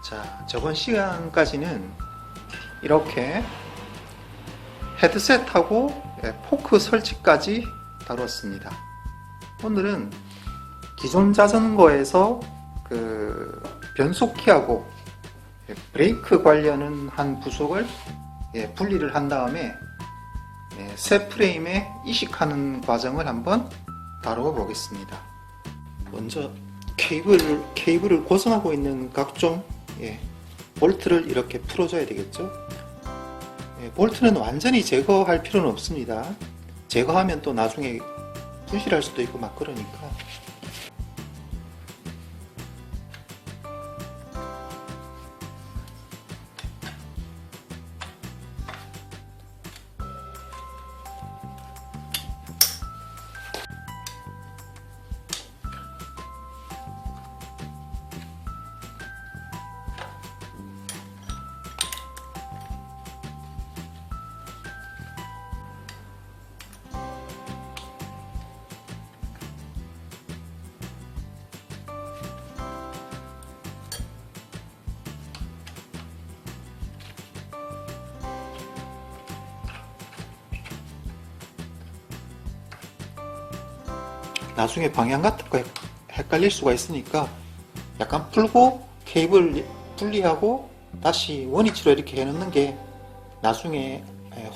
자, 저번 시간까지는 이렇게 헤드셋하고 포크 설치까지 다뤘습니다. 오늘은 기존 자전거에서 그 변속키하고 브레이크 관련한 부속을 분리를 한 다음에 새 프레임에 이식하는 과정을 한번 다루어 보겠습니다. 먼저 케이블을 고정하고 있는 각종 볼트를 이렇게 풀어줘야 되겠죠. 볼트는 완전히 제거할 필요는 없습니다. 제거하면 또 나중에 분실할 수도 있고 막 그러니까. 나중에 방향 같은 거 헷갈릴 수가 있으니까 약간 풀고 케이블 분리하고 다시 원위치로 이렇게 해놓는 게 나중에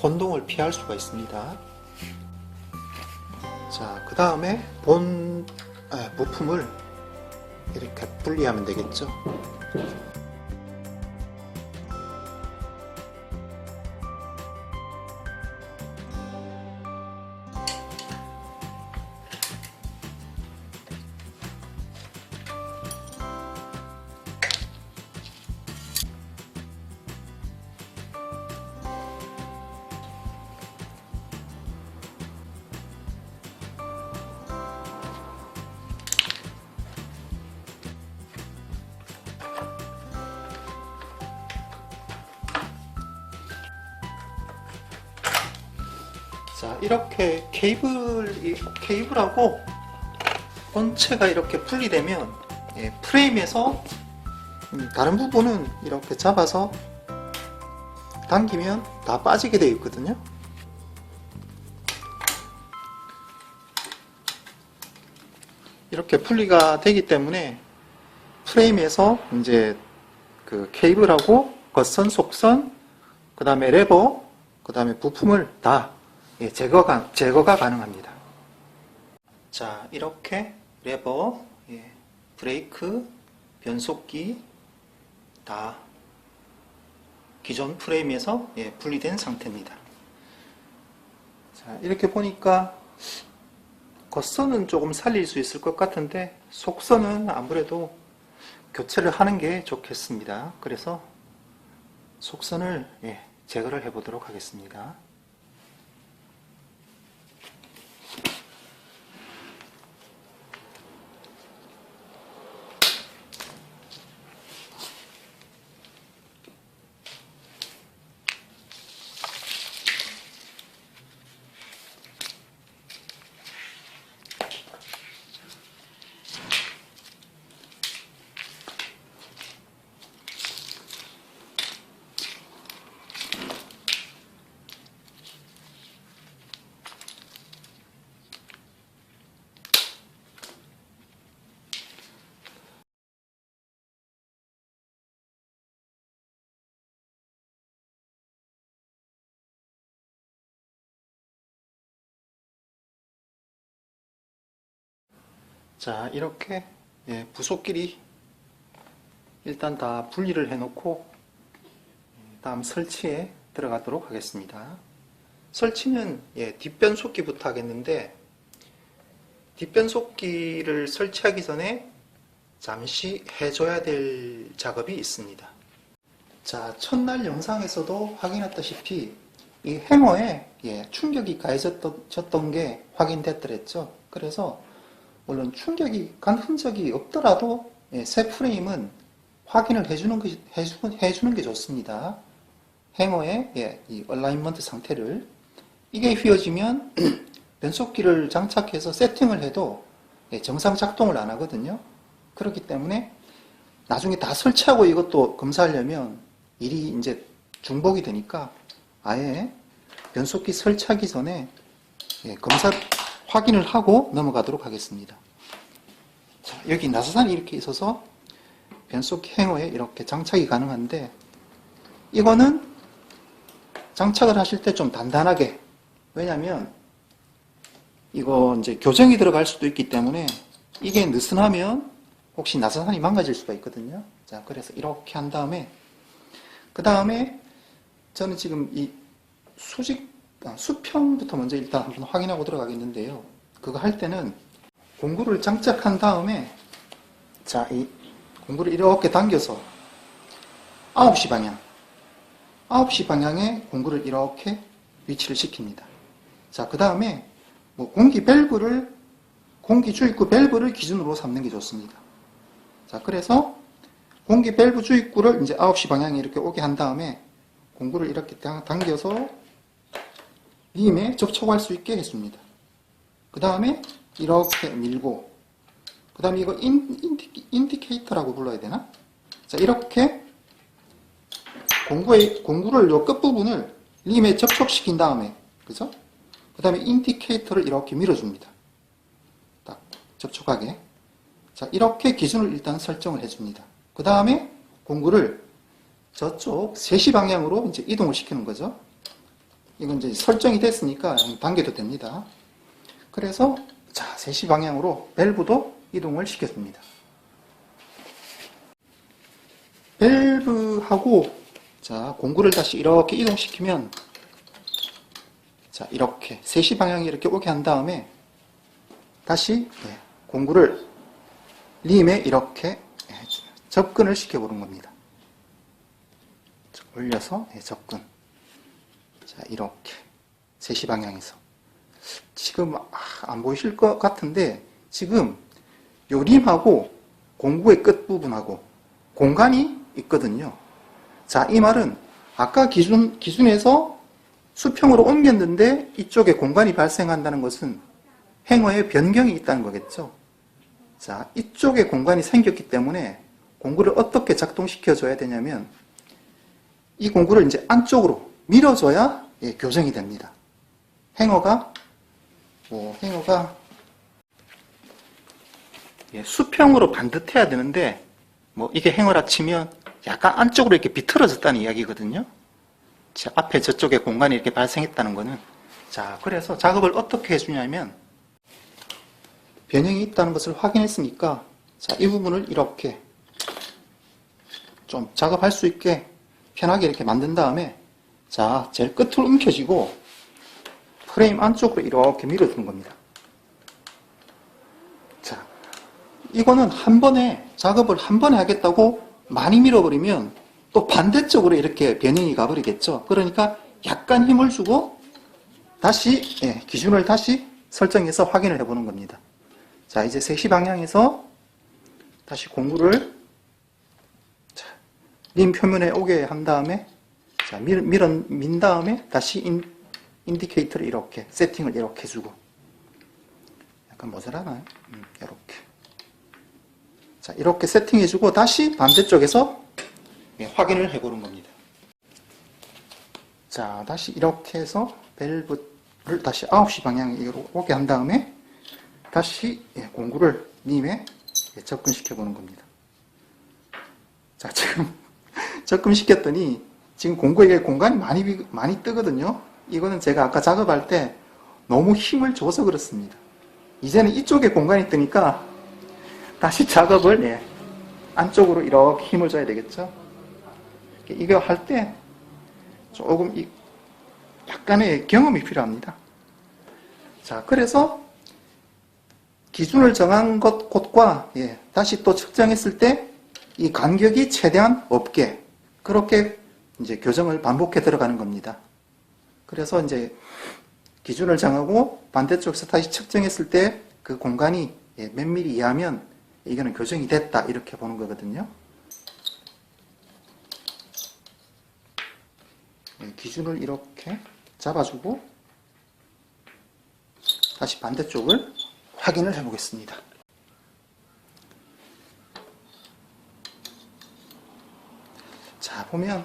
혼동을 피할 수가 있습니다. 자, 그 다음에 부품을 이렇게 분리하면 되겠죠. 자, 이렇게 케이블하고 본체가 이렇게 분리되면 프레임에서 다른 부분은 이렇게 잡아서 당기면 다 빠지게 되어 있거든요. 이렇게 분리가 되기 때문에 프레임에서 이제 그 케이블하고 겉선, 속선, 그 다음에 레버, 그 다음에 부품을 다 제거가 가능합니다. 자, 이렇게 레버, 브레이크, 변속기 다 기존 프레임에서 분리된 상태입니다. 자, 이렇게 보니까 겉선은 조금 살릴 수 있을 것 같은데 속선은 아무래도 교체를 하는 게 좋겠습니다. 그래서 속선을 제거를 해 보도록 하겠습니다. 자, 이렇게 부속끼리 일단 다 분리를 해 놓고 다음 설치에 들어가도록 하겠습니다. 설치는 뒷변속기부터 하겠는데, 뒷변속기를 설치하기 전에 잠시 해줘야 될 작업이 있습니다. 자, 첫날 영상에서도 확인했다시피 이 행어에 충격이 가해졌던 게 확인됐더랬죠. 그래서 물론 충격이 간 흔적이 없더라도 새 프레임은 확인을 해주는 게 좋습니다. 행어의 이 얼라인먼트 상태를, 이게 휘어지면 변속기를 장착해서 세팅을 해도 정상 작동을 안 하거든요. 그렇기 때문에 나중에 다 설치하고 이것도 검사하려면 일이 이제 중복이 되니까 아예 변속기 설치하기 전에 검사 확인을 하고 넘어가도록 하겠습니다. 자, 여기 나사산이 이렇게 있어서 변속기 행어에 이렇게 장착이 가능한데, 이거는 장착을 하실 때 좀 단단하게, 왜냐면 이거 이제 교정이 들어갈 수도 있기 때문에 이게 느슨하면 혹시 나사산이 망가질 수가 있거든요. 자, 그래서 이렇게 한 다음에, 그 다음에 저는 지금 이 수평부터 먼저 일단 한번 확인하고 들어가겠는데요. 그거 할 때는 공구를 장착한 다음에, 자, 이 공구를 이렇게 당겨서 9시 방향, 9시 방향에 공구를 이렇게 위치를 시킵니다. 자, 그 다음에 뭐 공기 주입구 밸브를 기준으로 삼는 게 좋습니다. 자, 그래서 공기 밸브 주입구를 이제 9시 방향에 이렇게 오게 한 다음에 공구를 이렇게 당겨서 림에 접촉할 수 있게 했습니다. 그 다음에 이렇게 밀고, 그 다음에 이거 인디케이터라고 불러야 되나? 자, 이렇게 공구를 요 끝부분을 림에 접촉시킨 다음에, 그죠? 그 다음에 인디케이터를 이렇게 밀어줍니다. 딱 접촉하게. 자, 이렇게 기준을 일단 설정을 해줍니다. 그 다음에 공구를 저쪽 3시 방향으로 이제 이동을 시키는 거죠. 이건 이제 설정이 됐으니까 당겨도 됩니다. 그래서 자, 3시 방향으로 밸브도 이동을 시켰습니다. 밸브하고 자, 공구를 다시 이렇게 이동시키면, 자, 이렇게 3시 방향에 이렇게 오게 한 다음에 다시 공구를 림에 이렇게 접근을 시켜보는 겁니다. 올려서 접근. 자, 이렇게 3시 방향에서. 지금 안 보이실 것 같은데 지금 요 림하고 공구의 끝부분하고 공간이 있거든요. 자, 이 말은 아까 기준에서 수평으로 옮겼는데 이쪽에 공간이 발생한다는 것은 행어에 변경이 있다는 거겠죠. 자, 이쪽에 공간이 생겼기 때문에 공구를 어떻게 작동시켜줘야 되냐면 이 공구를 이제 안쪽으로 밀어줘야 교정이 됩니다. 행어가 수평으로 반듯해야 되는데 이게 행어라 치면 약간 안쪽으로 이렇게 비틀어졌다는 이야기거든요. 자, 앞에 저쪽에 공간이 이렇게 발생했다는 거는, 자, 그래서 작업을 어떻게 해주냐면 변형이 있다는 것을 확인했으니까, 자, 이 부분을 이렇게 좀 작업할 수 있게 편하게 이렇게 만든 다음에, 자, 제일 끝을 움켜쥐고 프레임 안쪽으로 이렇게 밀어주는 겁니다. 자, 이거는 작업을 한 번에 하겠다고 많이 밀어버리면 또 반대쪽으로 이렇게 변형이 가버리겠죠. 그러니까 약간 힘을 주고 다시 기준을 다시 설정해서 확인을 해보는 겁니다. 자, 이제 3시 방향에서 다시 공구를 림 표면에 오게 한 다음에, 자, 민 다음에 다시 인디케이터를 이렇게 세팅을 이렇게 해주고, 약간 모자라나요? 이렇게. 자, 이렇게 세팅해주고 다시 반대쪽에서 확인을 해보는 겁니다. 자, 다시 이렇게 해서 밸브를 다시 9시 방향에 오게 한 다음에 다시 공구를 림에 접근시켜 보는 겁니다. 자, 지금 접근시켰더니 지금 공구에 공간이 많이 뜨거든요. 이거는 제가 아까 작업할 때 너무 힘을 줘서 그렇습니다. 이제는 이쪽에 공간이 뜨니까 다시 작업을 안쪽으로 이렇게 힘을 줘야 되겠죠. 이거 할 때 조금 약간의 경험이 필요합니다. 자, 그래서 기준을 정한 곳과 다시 또 측정했을 때 이 간격이 최대한 없게, 그렇게 이제 교정을 반복해 들어가는 겁니다. 그래서 이제 기준을 정하고 반대쪽에서 다시 측정했을 때 그 공간이 몇 미리 이하면 이거는 교정이 됐다, 이렇게 보는 거거든요. 기준을 이렇게 잡아주고 다시 반대쪽을 확인을 해보겠습니다. 자, 보면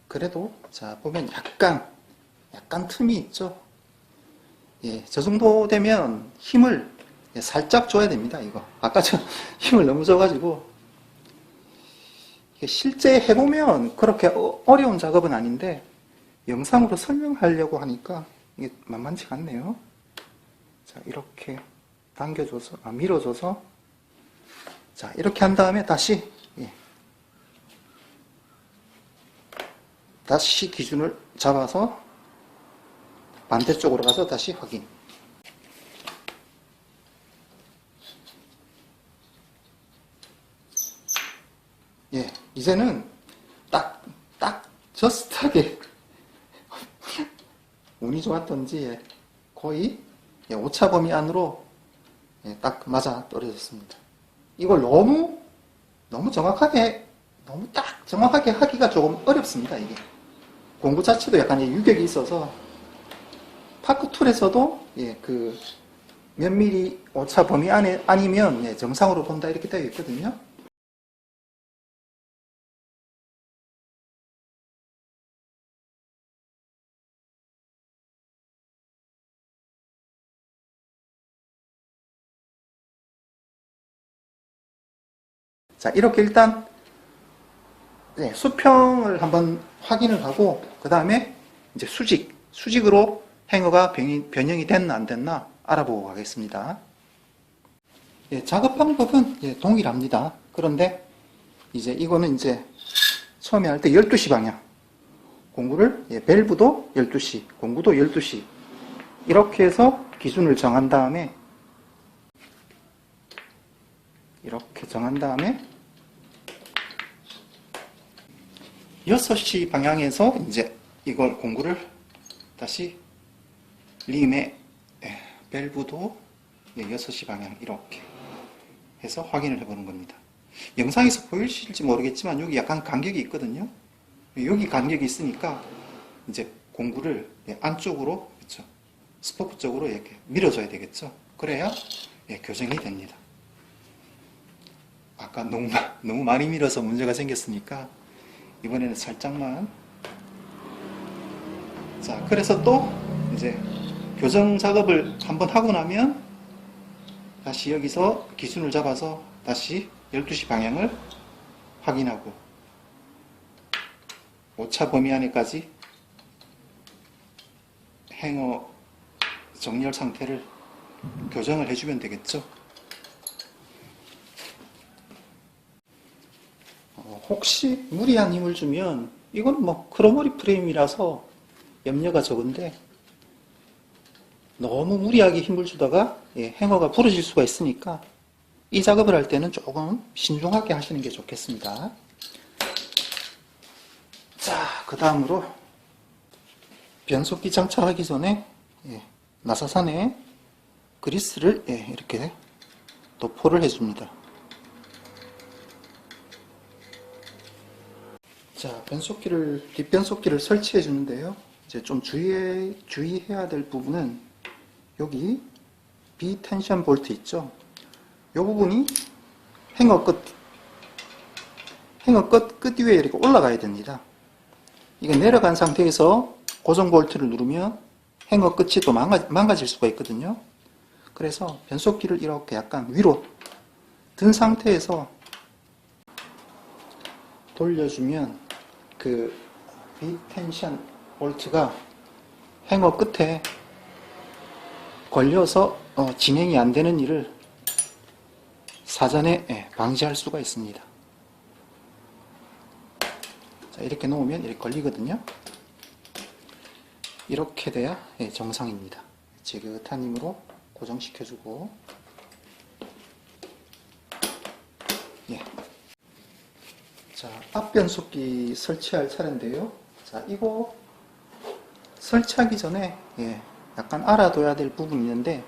그래도 자, 보면 약간 틈이 있죠. 예, 저 정도 되면 힘을 살짝 줘야 됩니다. 이거 아까 저 힘을 너무 줘가지고 실제 해보면 그렇게 어려운 작업은 아닌데 영상으로 설명하려고 하니까 이게 만만치가 않네요. 자, 이렇게 당겨줘서 밀어줘서 자, 이렇게 한 다음에 다시 다시 기준을 잡아서 반대쪽으로 가서 다시 확인. 예, 이제는 딱 저스트하게 운이 좋았던지 거의 오차 범위 안으로 딱 맞아 떨어졌습니다. 이걸 너무 정확하게 하기가 조금 어렵습니다. 이게 공구 자체도 약간 유격이 있어서 파크툴에서도 그 몇 미리 오차 범위 안에 아니면 정상으로 본다 이렇게 되어 있거든요. 자, 이렇게 일단 수평을 한번 확인을 하고 그 다음에 이제 수직으로 행어가 변형이 됐나 안 됐나 알아보고 가겠습니다. 작업 방법은 동일합니다. 그런데 이제 이거는 이제 처음에 할 때 12시 방향 공구를 밸브도 12시 공구도 12시 이렇게 해서 기준을 정한 다음에 이렇게 정한 다음에 6시 방향에서 이제 이걸 공구를 다시 림의 밸브도 6시 방향 이렇게 해서 확인을 해보는 겁니다. 영상에서 보이실지 모르겠지만 여기 약간 간격이 있거든요. 여기 간격이 있으니까 이제 공구를 안쪽으로 그렇죠. 스포크 쪽으로 이렇게 밀어줘야 되겠죠. 그래야 교정이 됩니다. 아까 너무 많이 밀어서 문제가 생겼으니까 이번에는 살짝만. 자, 그래서 또 이제 교정 작업을 한번 하고 나면 다시 여기서 기준을 잡아서 다시 12시 방향을 확인하고 오차 범위 안에까지 행어 정렬 상태를 교정을 해주면 되겠죠. 혹시 무리한 힘을 주면 이건 뭐 크로머리 프레임이라서 염려가 적은데 너무 무리하게 힘을 주다가 행어가 부러질 수가 있으니까 이 작업을 할 때는 조금 신중하게 하시는 게 좋겠습니다. 자, 그 다음으로 변속기 장착하기 전에 나사산에 그리스를 이렇게 도포를 해줍니다. 자, 뒷변속기를 설치해 주는데요. 이제 좀 주의해야 될 부분은 여기 비텐션 볼트 있죠? 이 부분이 행어 끝 위에 이렇게 올라가야 됩니다. 이게 내려간 상태에서 고정 볼트를 누르면 행어 끝이 또 망가질 수가 있거든요. 그래서 변속기를 이렇게 약간 위로 든 상태에서 돌려주면 그 비텐션 볼트가 행어 끝에 걸려서 진행이 안 되는 일을 사전에 방지할 수가 있습니다. 자, 이렇게 놓으면 이렇게 걸리거든요. 이렇게 돼야 정상입니다. 지긋한 힘으로 고정시켜주고 자, 앞변속기 설치할 차례인데요. 자, 이거 설치하기 전에 약간 알아둬야 될 부분이 있는데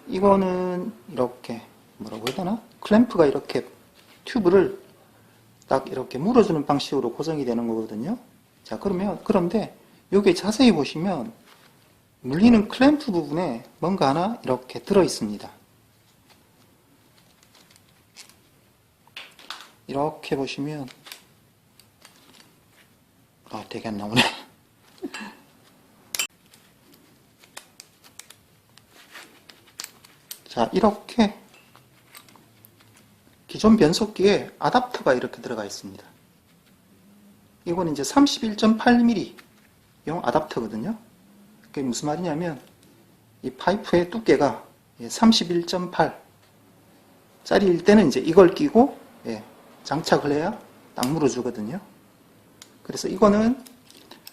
이거는 이렇게 뭐라고 해야 되나? 클램프가 이렇게 튜브를 딱 이렇게 물어주는 방식으로 고정이 되는 거거든요. 자, 그런데 여기 자세히 보시면 물리는 클램프 부분에 뭔가 하나 이렇게 들어 있습니다. 이렇게 보시면 되게 안 나오네. 자, 이렇게 기존 변속기에 아답터가 이렇게 들어가 있습니다. 이건 이제 31.8mm 용 아답터거든요. 그게 무슨 말이냐면 이 파이프의 두께가 31.8 짜리일 때는 이제 이걸 끼고 장착을 해야 딱 물어주거든요. 그래서 이거는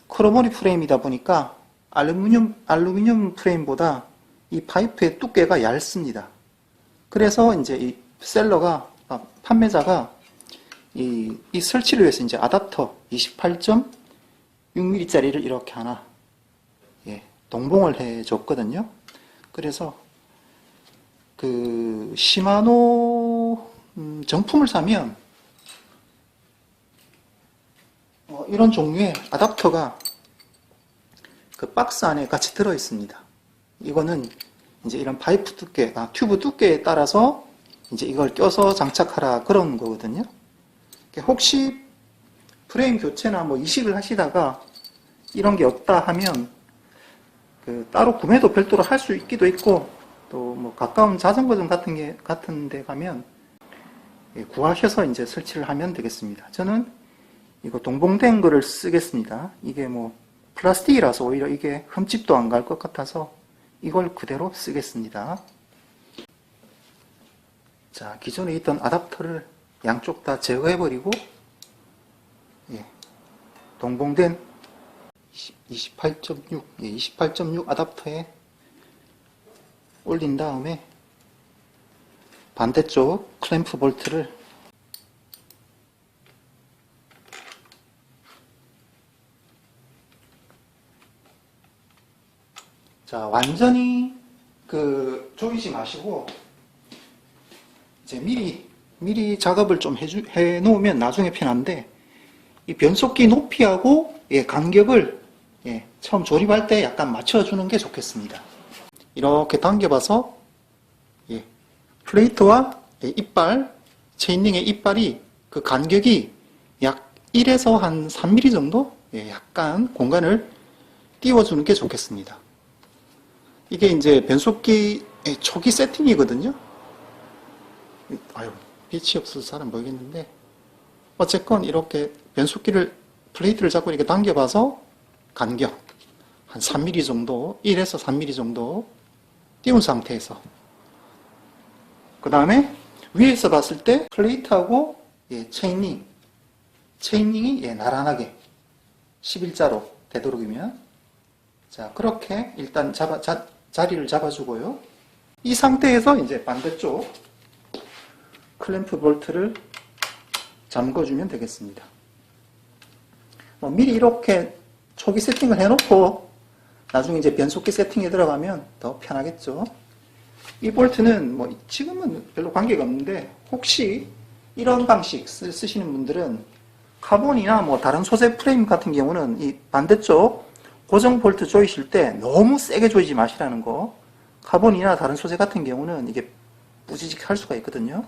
크로모리 프레임이다 보니까 알루미늄 프레임보다 이 파이프의 두께가 얇습니다. 그래서 이제 이 판매자가 이 설치를 위해서 이제 아답터 28.6mm짜리를 이렇게 하나 동봉을 해 줬거든요. 그래서 그 시마노 정품을 사면 이런 종류의 아답터가 그 박스 안에 같이 들어 있습니다. 이거는 이제 이런 파이프 두께, 튜브 두께에 따라서 이제 이걸 껴서 장착하라 그런 거거든요. 혹시 프레임 교체나 뭐 이식을 하시다가 이런 게 없다 하면 따로 구매도 별도로 할 수 있기도 있고, 또 뭐 가까운 자전거점 같은 데 가면 구하셔서 이제 설치를 하면 되겠습니다. 저는 이거 동봉된 거를 쓰겠습니다. 이게 뭐 플라스틱이라서 오히려 이게 흠집도 안 갈 것 같아서 이걸 그대로 쓰겠습니다. 자, 기존에 있던 아답터를 양쪽 다 제거해버리고 동봉된 28.6 아답터에 올린 다음에 반대쪽 클램프 볼트를 완전히 조이지 마시고 이제 미리 작업을 좀 해 놓으면 나중에 편한데, 이 변속기 높이하고 간격을 처음 조립할 때 약간 맞춰주는 게 좋겠습니다. 이렇게 당겨봐서 플레이트와 이빨, 체인링의 이빨이 그 간격이 약 1에서 한 3mm 정도 약간 공간을 띄워주는 게 좋겠습니다. 이게 이제 변속기 초기 세팅이거든요. 빛이 없어서 잘 안 보이겠는데, 어쨌건 이렇게 플레이트를 잡고 이렇게 당겨봐서 간격 한 3mm 정도, 1에서 3mm 정도 띄운 상태에서, 그 다음에 위에서 봤을 때 플레이트하고 체인링이 나란하게 11자로 되도록이면, 자, 그렇게 일단 자리를 잡아주고요. 이 상태에서 이제 반대쪽 클램프 볼트를 잠궈주면 되겠습니다. 미리 이렇게 초기 세팅을 해놓고 나중에 이제 변속기 세팅에 들어가면 더 편하겠죠. 이 볼트는 지금은 별로 관계가 없는데, 혹시 이런 방식 쓰시는 분들은 카본이나 다른 소재 프레임 같은 경우는 이 반대쪽 고정 볼트 조이실 때 너무 세게 조이지 마시라는 거. 카본이나 다른 소재 같은 경우는 이게 부지직할 수가 있거든요.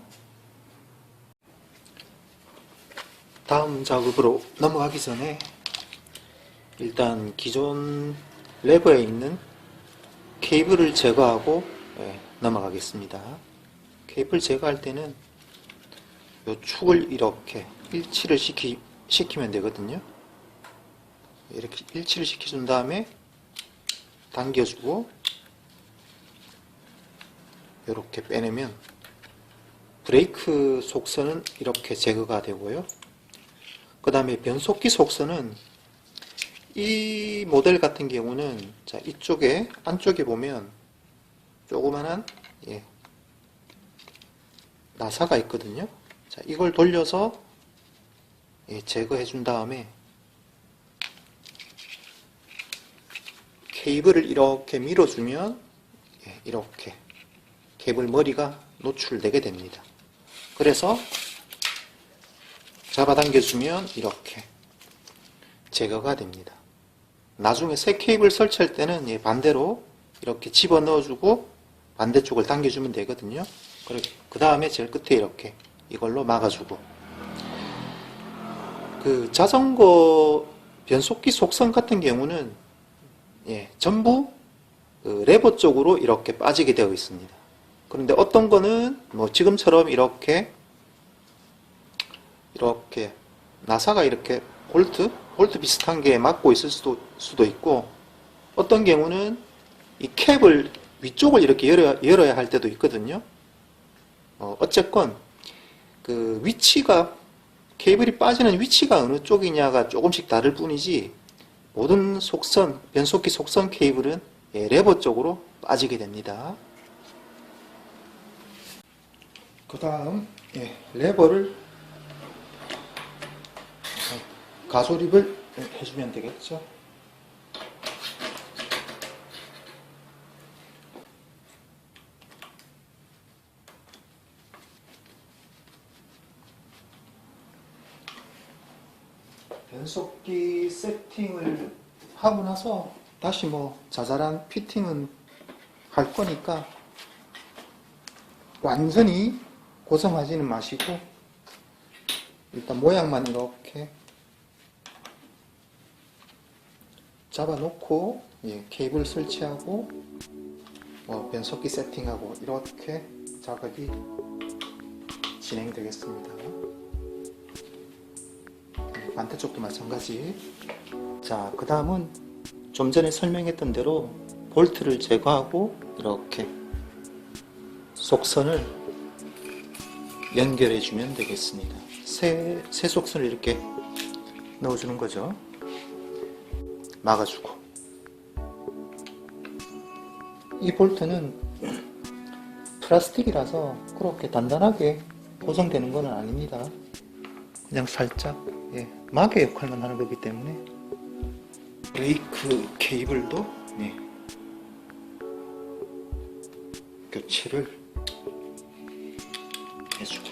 다음 작업으로 넘어가기 전에 일단 기존 레버에 있는 케이블을 제거하고 넘어가겠습니다. 케이블 제거할 때는 이 축을 이렇게 일치를 시키면 되거든요. 이렇게 일치를 시켜준 다음에 당겨주고 이렇게 빼내면 브레이크 속선은 이렇게 제거가 되고요. 그 다음에 변속기 속선은 이 모델 같은 경우는 이쪽에 안쪽에 보면 조그만한 나사가 있거든요. 자, 이걸 돌려서 제거해 준 다음에 케이블을 이렇게 밀어주면 이렇게 케이블 머리가 노출되게 됩니다. 그래서 잡아당겨주면 이렇게 제거가 됩니다. 나중에 새 케이블 설치할 때는 반대로 이렇게 집어넣어주고 반대쪽을 당겨주면 되거든요. 그 다음에 제일 끝에 이렇게 이걸로 막아주고, 그 자전거 변속기 속선 같은 경우는 전부 그 레버 쪽으로 이렇게 빠지게 되어 있습니다. 그런데 어떤 거는 뭐 지금처럼 이렇게 나사가 이렇게 볼트 비슷한 게 막고 있을 수도 있고, 어떤 경우는 이 캡을 위쪽을 이렇게 열어야 할 때도 있거든요. 어쨌건 그 위치가, 케이블이 빠지는 위치가 어느 쪽이냐가 조금씩 다를 뿐이지, 모든 속선, 변속기 속선 케이블은 레버 쪽으로 빠지게 됩니다. 그 다음 레버를 가소립을 해주면 되겠죠. 변속기 세팅을 하고 나서 다시 뭐 자잘한 피팅은 할 거니까 완전히 고정하지는 마시고 일단 모양만 이렇게 잡아놓고 케이블 설치하고 변속기 세팅하고 이렇게 작업이 진행되겠습니다. 반대쪽도 마찬가지. 자, 그 다음은 좀 전에 설명했던 대로 볼트를 제거하고 이렇게 속선을 연결해 주면 되겠습니다. 새 속선을 이렇게 넣어주는 거죠. 막아주고. 이 볼트는 플라스틱이라서 그렇게 단단하게 고정되는 건 아닙니다. 그냥 살짝 막의 역할만 하는 거기 때문에. 브레이크 케이블도 교체를 해주고.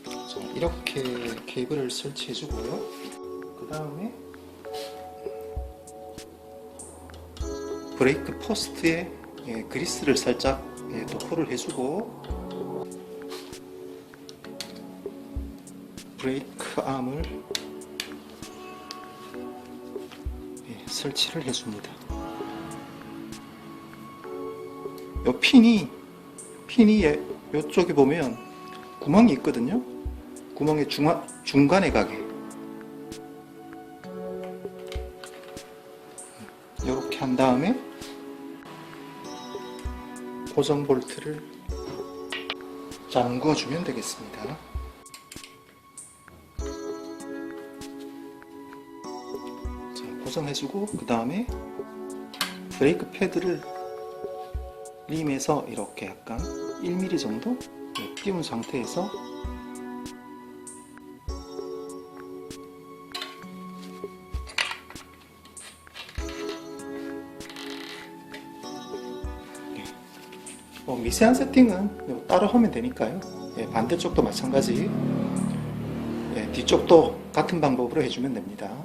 자, 이렇게 케이블을 설치해 주고요. 그 다음에 브레이크 포스트에 그리스를 살짝 도포를 해주고, 브레이크 암을 설치를 해줍니다. 이 핀이 이쪽에 보면 구멍이 있거든요. 구멍의 중간에 가게 이렇게 한 다음에 고정 볼트를 잠궈 주면 되겠습니다. 자, 고정해주고 그 다음에 브레이크 패드를 림에서 이렇게 약간 1mm 정도 띄운 상태에서 미세한 세팅은 따로 하면 되니까요. 반대쪽도 마찬가지, 뒤쪽도 같은 방법으로 해주면 됩니다.